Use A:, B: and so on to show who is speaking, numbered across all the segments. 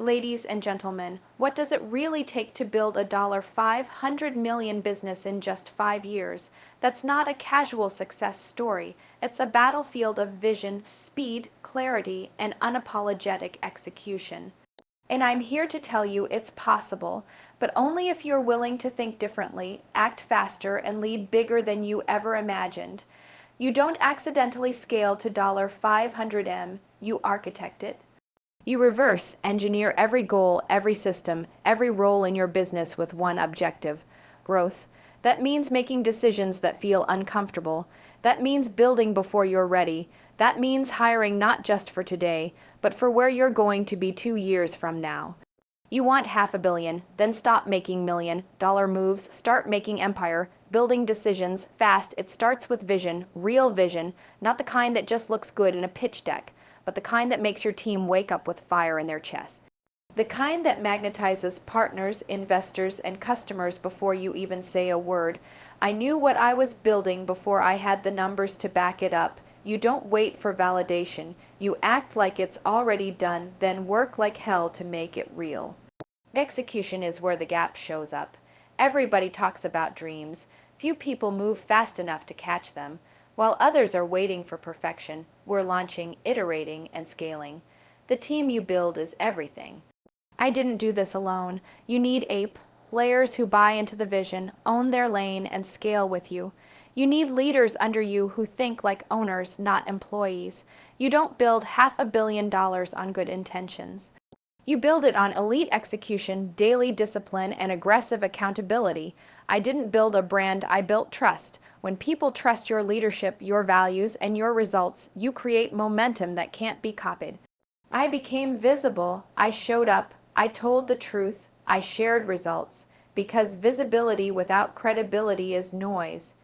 A: Ladies and gentlemen, what does it really take to build a $500 million business in just 5 years? That's not a casual success story. It's a battlefield of vision, speed, clarity, and unapologetic execution. And I'm here to tell you it's possible, but only if you're willing to think differently, act faster, and lead bigger than you ever imagined. You don't accidentally scale to $500M, you architect it. You reverse engineer every goal, every system, every role in your business with one objective: growth. That means making decisions that feel uncomfortable. That means building before you're ready. That means hiring not just for today, but for where you're going to be 2 years from now. You want $500 million, then stop making $1 million moves, start making empire, building decisions, fast. It starts with vision, real vision, not the kind that just looks good in a pitch deck, but the kind that makes your team wake up with fire in their chest. The kind that magnetizes partners, investors, and customers before you even say a word. I knew what I was building before I had the numbers to back it up. You don't wait for validation. You act like it's already done, then work like hell to make it real. Execution is where the gap shows up. Everybody talks about dreams. Few people move fast enough to catch them. While others are waiting for perfection, we're launching, iterating, and scaling. The team you build is everything. I didn't do this alone. You need players who buy into the vision, own their lane, and scale with you. You need leaders under you who think like owners, not employees. You don't build $500 million on good intentions. You build it on elite execution, daily discipline, and aggressive accountability. I didn't build a brand, I built trust. When people trust your leadership, your values, and your results, you create momentum that can't be copied. I became visible. I showed up. I told the truth. I shared results. Because visibility without credibility is noise.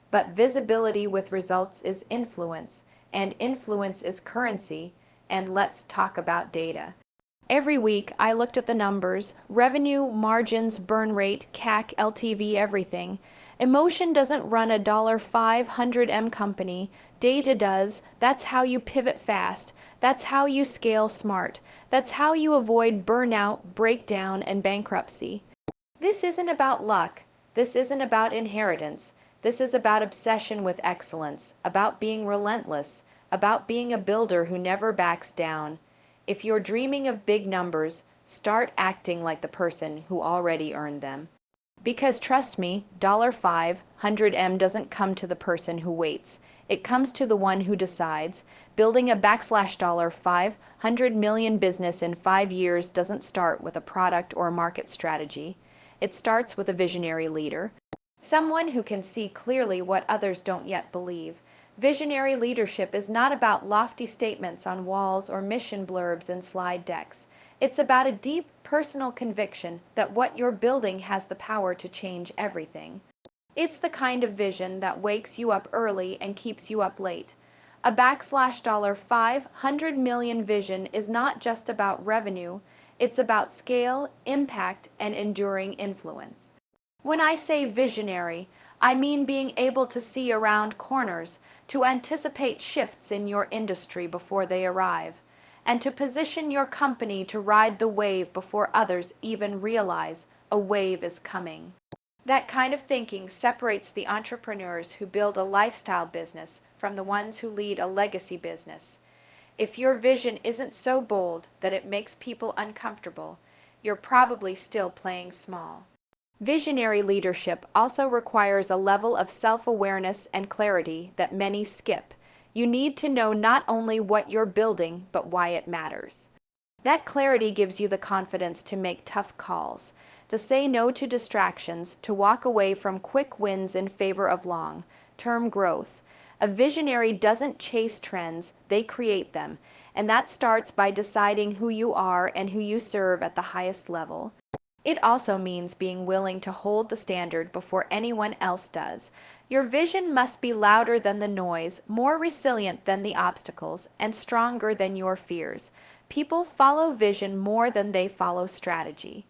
A: But visibility with results is influence. And influence is currency. And let's talk about data. Every week, I looked at the numbers: revenue, margins, burn rate, CAC, LTV, everything. Emotion doesn't run a $500M company. Data does. That's how you pivot fast. That's how you scale smart. That's how you avoid burnout, breakdown, and bankruptcy. This isn't about luck. This isn't about inheritance. This is about obsession with excellence, about being relentless, about being a builder who never backs down. If you're dreaming of big numbers, start acting like the person who already earned them. Because trust me, $500M doesn't come to the person who waits. It comes to the one who decides. Building a $500 million business in 5 years doesn't start with a product or market strategy. It starts with a visionary leader. Someone who can see clearly what others don't yet believe. Visionary leadership is not about lofty statements on walls or mission blurbs in slide decks. It's about a deep personal conviction that what you're building has the power to change everything. It's the kind of vision that wakes you up early and keeps you up late. A $500 million vision is not just about revenue, it's about scale, impact, and enduring influence. When I say visionary, I mean being able to see around corners, to anticipate shifts in your industry before they arrive, and to position your company to ride the wave before others even realize a wave is coming. That kind of thinking separates the entrepreneurs who build a lifestyle business from the ones who lead a legacy business. If your vision isn't so bold that it makes people uncomfortable, you're probably still playing small. Visionary leadership also requires a level of self-awareness and clarity that many skip. You need to know not only what you're building, but why it matters. That clarity gives you the confidence to make tough calls, to say no to distractions, to walk away from quick wins in favor of long-term growth. A visionary doesn't chase trends, they create them, and that starts by deciding who you are and who you serve at the highest level. It also means being willing to hold the standard before anyone else does. Your vision must be louder than the noise, more resilient than the obstacles, and stronger than your fears. People follow vision more than they follow strategy.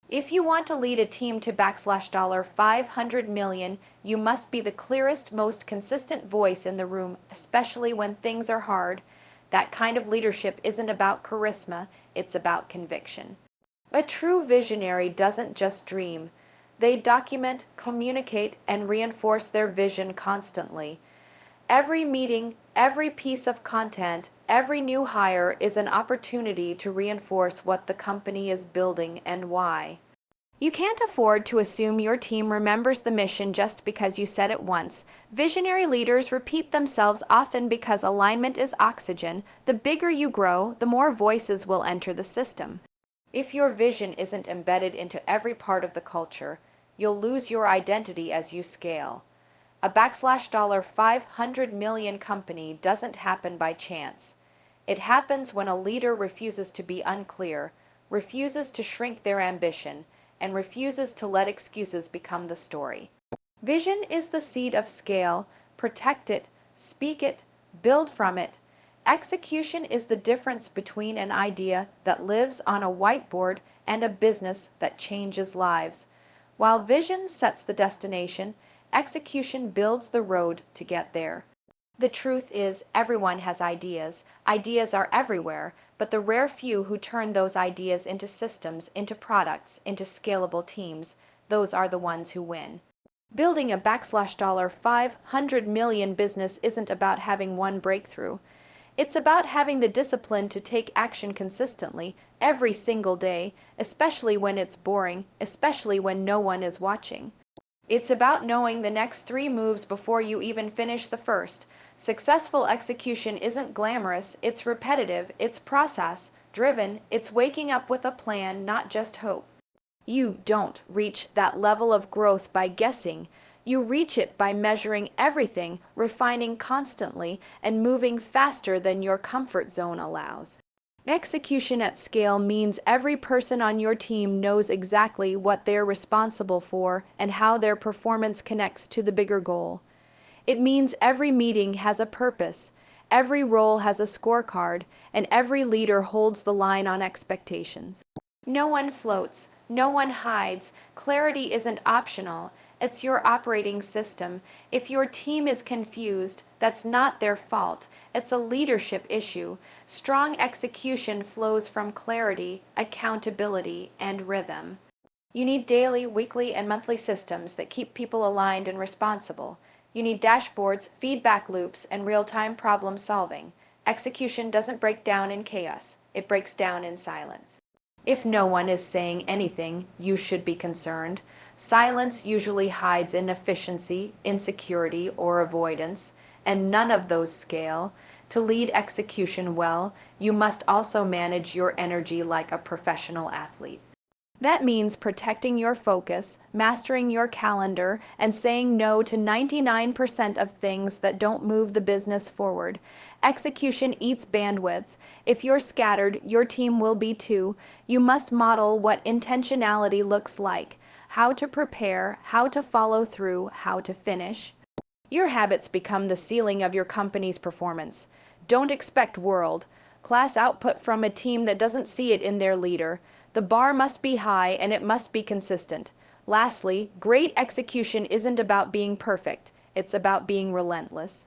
A: If you want to lead a team to $500 million, you must be the clearest, most consistent voice in the room, especially when things are hard. That kind of leadership isn't about charisma, it's about conviction. A true visionary doesn't just dream. They document, communicate, and reinforce their vision constantly. Every meeting, every piece of content, every new hire is an opportunity to reinforce what the company is building and why. You can't afford to assume your team remembers the mission just because you said it once. Visionary leaders repeat themselves often because alignment is oxygen. The bigger you grow, the more voices will enter the system. If your vision isn't embedded into every part of the culture, you'll lose your identity as you scale. A $500 million company doesn't happen by chance. It happens when a leader refuses to be unclear, refuses to shrink their ambition, and refuses to let excuses become the story. Vision is the seed of scale. Protect it, speak it, build from it. Execution is the difference between an idea that lives on a whiteboard and a business that changes lives. While vision sets the destination, execution builds the road to get there. The truth is, everyone has ideas. Ideas are everywhere, but the rare few who turn those ideas into systems, into products, into scalable teams, those are the ones who win. Building a $500 million business isn't about having one breakthrough. It's about having the discipline to take action consistently, every single day, especially when it's boring, especially when no one is watching. It's about knowing the next 3 moves before you even finish the first. Successful execution isn't glamorous, it's repetitive, it's process-driven, it's waking up with a plan, not just hope. You don't reach that level of growth by guessing. You reach it by measuring everything, refining constantly, and moving faster than your comfort zone allows. Execution at scale means every person on your team knows exactly what they're responsible for and how their performance connects to the bigger goal. It means every meeting has a purpose, every role has a scorecard, and every leader holds the line on expectations. No one floats, no one hides. Clarity isn't optional. It's your operating system. If your team is confused, that's not their fault. It's a leadership issue. Strong execution flows from clarity, accountability, and rhythm. You need daily, weekly, and monthly systems that keep people aligned and responsible. You need dashboards, feedback loops, and real-time problem solving. Execution doesn't break down in chaos. It breaks down in silence. If no one is saying anything, you should be concerned. Silence usually hides inefficiency, insecurity, or avoidance, and none of those scale. To lead execution well, you must also manage your energy like a professional athlete. That means protecting your focus, mastering your calendar, and saying no to 99% of things that don't move the business forward. Execution eats bandwidth. If you're scattered, your team will be too. You must model what intentionality looks like, how to prepare, how to follow through, how to finish. Your habits become the ceiling of your company's performance. Don't expect world-class output from a team that doesn't see it in their leader. The bar must be high and it must be consistent. Lastly, great execution isn't about being perfect. It's about being relentless.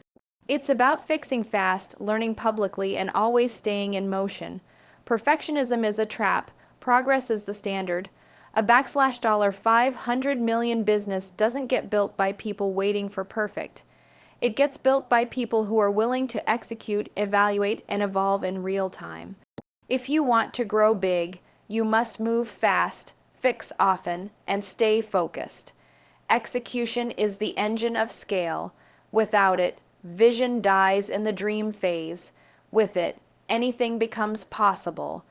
A: It's about fixing fast, learning publicly, and always staying in motion. Perfectionism is a trap. Progress is the standard. A $500 million business doesn't get built by people waiting for perfect. It gets built by people who are willing to execute, evaluate, and evolve in real time. If you want to grow big, you must move fast, fix often, and stay focused. Execution is the engine of scale. Without it, vision dies in the dream phase. With it, anything becomes possible.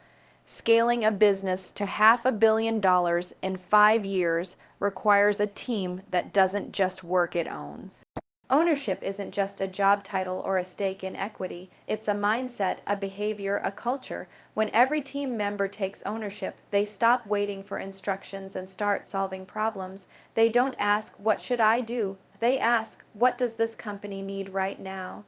A: Scaling a business to $500 million in 5 years requires a team that doesn't just work, it owns. Ownership isn't just a job title or a stake in equity. It's a mindset, a behavior, a culture. When every team member takes ownership, they stop waiting for instructions and start solving problems. They don't ask, "What should I do?" They ask, "What does this company need right now?"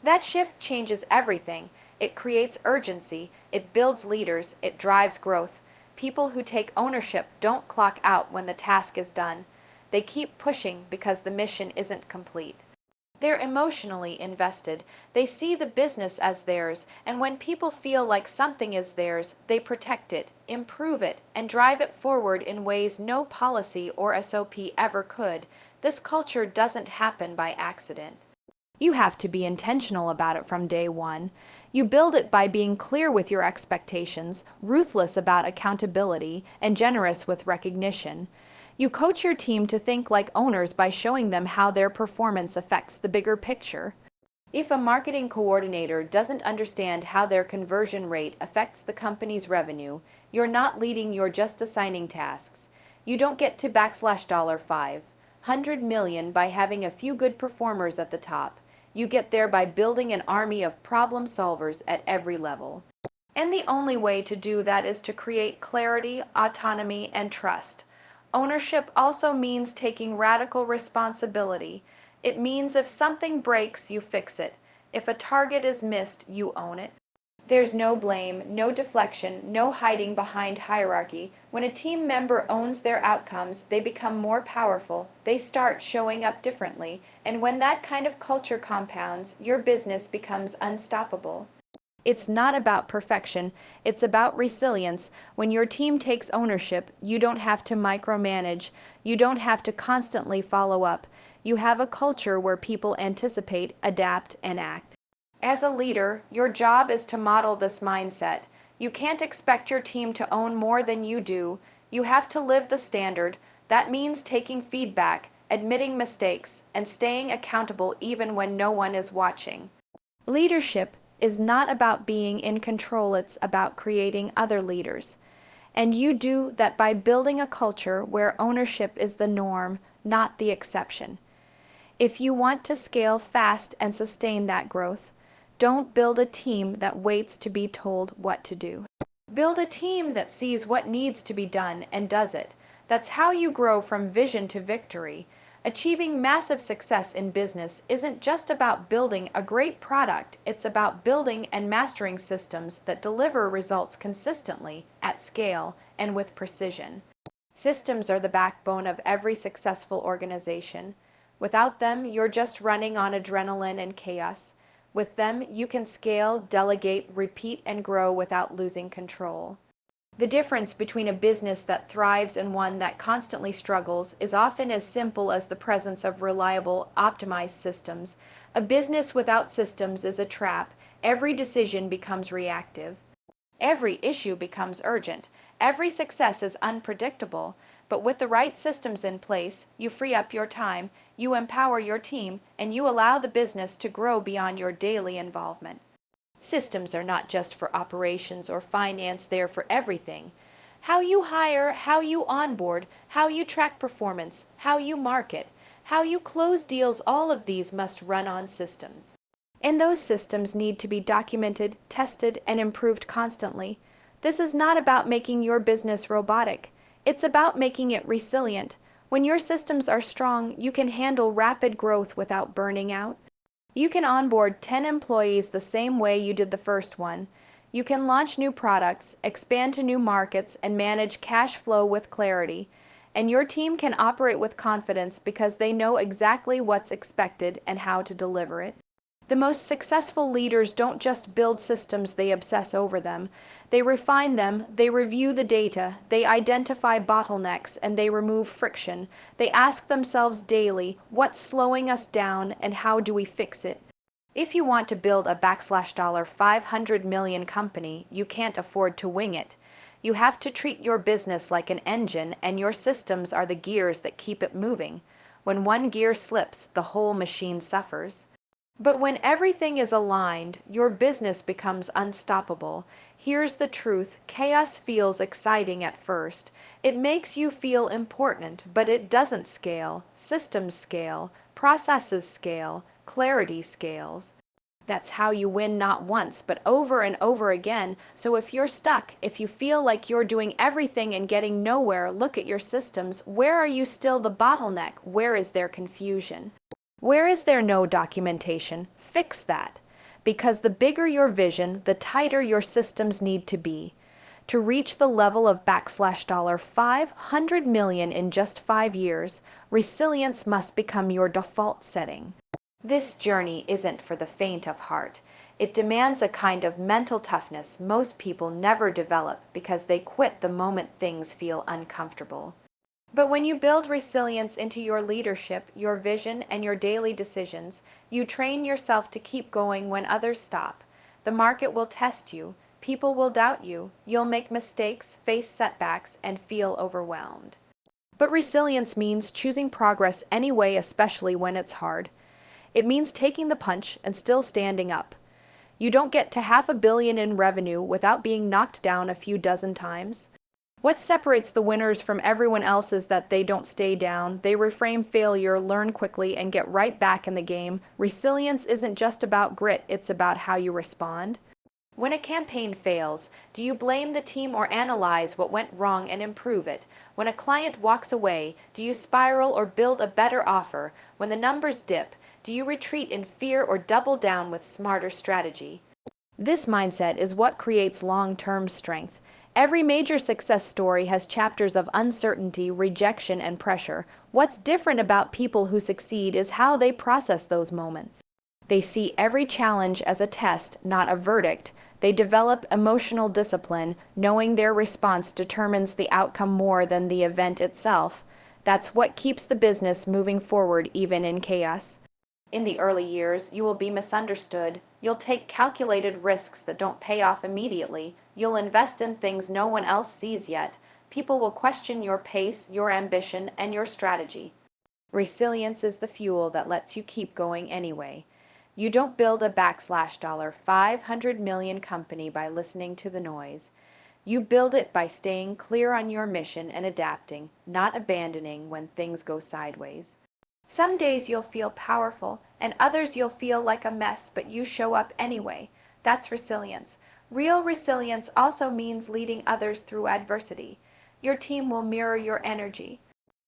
A: That shift changes everything. It creates urgency, it builds leaders, it drives growth. People who take ownership don't clock out when the task is done. They keep pushing because the mission isn't complete. They're emotionally invested. They see the business as theirs, and when people feel like something is theirs, they protect it, improve it, and drive it forward in ways no policy or SOP ever could. This culture doesn't happen by accident. You have to be intentional about it from day one. You build it by being clear with your expectations, ruthless about accountability, and generous with recognition. You coach your team to think like owners by showing them how their performance affects the bigger picture. If a marketing coordinator doesn't understand how their conversion rate affects the company's revenue, you're not leading, you're just assigning tasks. You don't get to $500 million by having a few good performers at the top. You get there by building an army of problem solvers at every level. And the only way to do that is to create clarity, autonomy, and trust. Ownership also means taking radical responsibility. It means if something breaks, you fix it. If a target is missed, you own it. There's no blame, no deflection, no hiding behind hierarchy. When a team member owns their outcomes, they become more powerful, they start showing up differently, and when that kind of culture compounds, your business becomes unstoppable. It's not about perfection, it's about resilience. When your team takes ownership, you don't have to micromanage, you don't have to constantly follow up. You have a culture where people anticipate, adapt, and act. As a leader, your job is to model this mindset. You can't expect your team to own more than you do. You have to live the standard. That means taking feedback, admitting mistakes, and staying accountable even when no one is watching. Leadership is not about being in control, it's about creating other leaders. And you do that by building a culture where ownership is the norm, not the exception. If you want to scale fast and sustain that growth, don't build a team that waits to be told what to do. Build a team that sees what needs to be done and does it. That's how you grow from vision to victory. Achieving massive success in business isn't just about building a great product, it's about building and mastering systems that deliver results consistently, at scale, and with precision. Systems are the backbone of every successful organization. Without them, you're just running on adrenaline and chaos. With them, you can scale, delegate, repeat, and grow without losing control. The difference between a business that thrives and one that constantly struggles is often as simple as the presence of reliable, optimized systems. A business without systems is a trap. Every decision becomes reactive. Every issue becomes urgent. Every success is unpredictable. But with the right systems in place, you free up your time, you empower your team, and you allow the business to grow beyond your daily involvement. Systems are not just for operations or finance, they're for everything. How you hire, how you onboard, how you track performance, how you market, how you close deals, all of these must run on systems. And those systems need to be documented, tested, and improved constantly. This is not about making your business robotic. It's about making it resilient. When your systems are strong, you can handle rapid growth without burning out. You can onboard 10 employees the same way you did the first one. You can launch new products, expand to new markets, and manage cash flow with clarity. And your team can operate with confidence because they know exactly what's expected and how to deliver it. The most successful leaders don't just build systems, they obsess over them. They refine them, they review the data, they identify bottlenecks, and they remove friction. They ask themselves daily, what's slowing us down and how do we fix it? If you want to build a $500 million company, you can't afford to wing it. You have to treat your business like an engine, and your systems are the gears that keep it moving. When one gear slips, the whole machine suffers. But when everything is aligned, your business becomes unstoppable. Here's the truth: chaos feels exciting at first. It makes you feel important, but it doesn't scale. Systems scale, processes scale, clarity scales. That's how you win, not once, but over and over again. So if you're stuck, if you feel like you're doing everything and getting nowhere, look at your systems. Where are you still the bottleneck? Where is there confusion? Where is there no documentation? Fix that. Because the bigger your vision, the tighter your systems need to be. To reach the level of $500 million in just 5 years, resilience must become your default setting. This journey isn't for the faint of heart. It demands a kind of mental toughness most people never develop because they quit the moment things feel uncomfortable. But when you build resilience into your leadership, your vision, and your daily decisions, you train yourself to keep going when others stop. The market will test you, people will doubt you, you'll make mistakes, face setbacks, and feel overwhelmed. But resilience means choosing progress anyway, especially when it's hard. It means taking the punch and still standing up. You don't get to $500 million in revenue without being knocked down a few dozen times. What separates the winners from everyone else is that they don't stay down, they reframe failure, learn quickly, and get right back in the game. Resilience isn't just about grit, it's about how you respond. When a campaign fails, do you blame the team or analyze what went wrong and improve it? When a client walks away, do you spiral or build a better offer? When the numbers dip, do you retreat in fear or double down with smarter strategy? This mindset is what creates long-term strength. Every major success story has chapters of uncertainty, rejection, and pressure. What's different about people who succeed is how they process those moments. They see every challenge as a test, not a verdict. They develop emotional discipline, knowing their response determines the outcome more than the event itself. That's what keeps the business moving forward even in chaos. In the early years, you will be misunderstood. You'll take calculated risks that don't pay off immediately. You'll invest in things no one else sees yet. People will question your pace, your ambition, and your strategy. Resilience is the fuel that lets you keep going anyway. You don't build a $500 million company by listening to the noise. You build it by staying clear on your mission and adapting, not abandoning when things go sideways. Some days you'll feel powerful, and others you'll feel like a mess, but you show up anyway. That's resilience. Real resilience also means leading others through adversity. Your team will mirror your energy.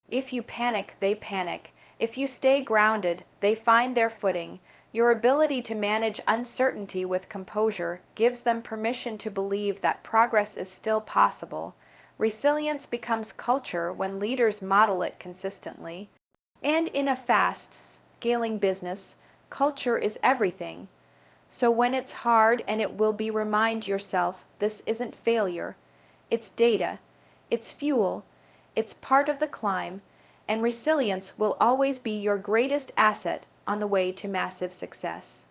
A: If you panic, they panic. If you stay grounded, they find their footing. Your ability to manage uncertainty with composure gives them permission to believe that progress is still possible. Resilience becomes culture when leaders model it consistently. And in a fast-scaling business, culture is everything. So when it's hard, and it will be, remind yourself this isn't failure. It's data. It's fuel. It's part of the climb. And resilience will always be your greatest asset on the way to massive success.